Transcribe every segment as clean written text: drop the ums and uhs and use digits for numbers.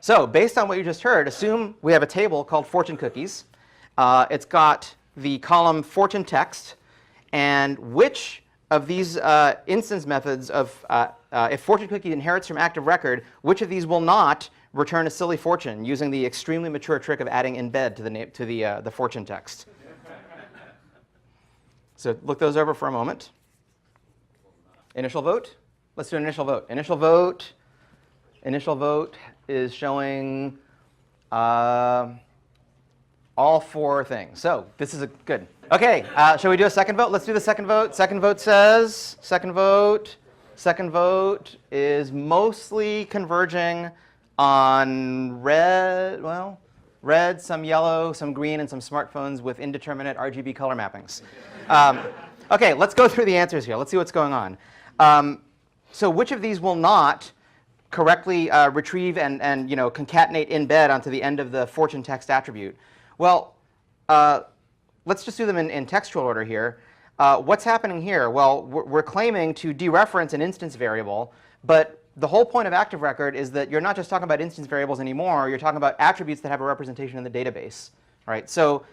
So based on what you just heard, assume we have a table called fortune cookies. It's got the column fortune text, and which of these instance methods of if fortune cookie inherits from active record, which of these will not return a silly fortune using the extremely mature trick of adding embed to the fortune text? So look those over for a moment. Initial vote. Let's do an initial vote. Initial vote. Initial vote is showing all four things. So this is good. OK, shall we do a second vote? Let's do the second vote. Second vote says, second vote is mostly converging on red, well, red, some yellow, some green, and some smartphones with indeterminate RGB color mappings. OK, let's go through the answers here. Let's see what's going on. So which of these will not correctly retrieve and concatenate embed onto the end of the fortune text attribute? Well, let's just do them in textual order here. What's happening here? Well, we're claiming to dereference an instance variable, but the whole point of active record is that you're not just talking about instance variables anymore. You're talking about attributes that have a representation in the database, right? So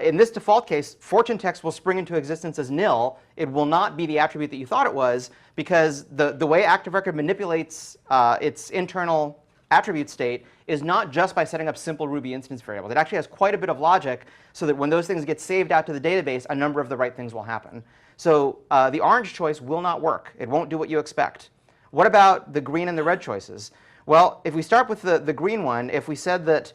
in this default case, fortune text will spring into existence as nil. It will not be the attribute that you thought it was, because the way active record manipulates its internal attribute state is not just by setting up simple Ruby instance variables. It actually has quite a bit of logic so that when those things get saved out to the database, a number of the right things will happen. So the orange choice will not work. It won't do what you expect. What about the green and the red choices? Well, if we start with the green one, if we said that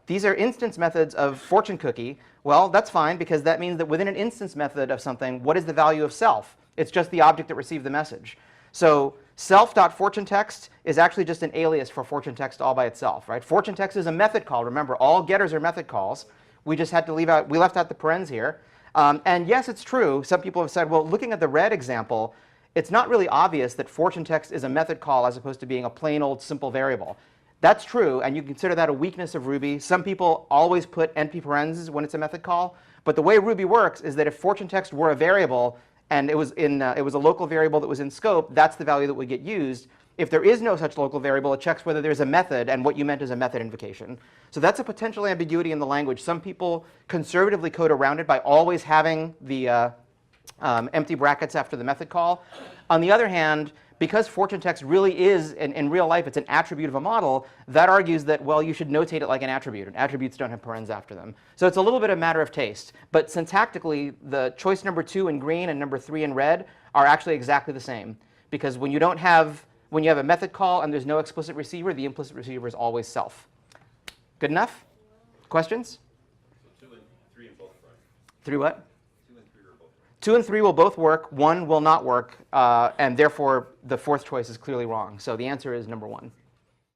these are instance methods of fortune cookie, well, that's fine, because that means that within an instance method of something, what is the value of self? It's just the object that received the message. So self.fortuneText is actually just an alias for fortune text all by itself, right? Fortune text is a method call. Remember, all getters are method calls. We just had to leave out, we left out the parens here. And yes, it's true. Some people have said, well, looking at the red example, it's not really obvious that fortune text is a method call as opposed to being a plain old simple variable. That's true, and you can consider that a weakness of Ruby. Some people always put NP parentheses when it's a method call. But the way Ruby works is that if fortune text were a variable and it was a local variable that was in scope, that's the value that would get used. If there is no such local variable, it checks whether there's a method, and what you meant is a method invocation. So that's a potential ambiguity in the language. Some people conservatively code around it by always having the empty brackets after the method call. On the other hand, because fortune text really is, in real life, it's an attribute of a model, that argues that, well, you should notate it like an attribute, and attributes don't have parens after them. So it's a little bit a matter of taste. But syntactically, the choice number 2 in green and number 3 in red are actually exactly the same. Because when you have a method call and there's no explicit receiver, the implicit receiver is always self. Good enough? Questions? So 2 and 3 in both right. 3 what? 2 and 3 are both right. 2 and 3 will both work. 1 will not work. And therefore, the fourth choice is clearly wrong. So the answer is number 1.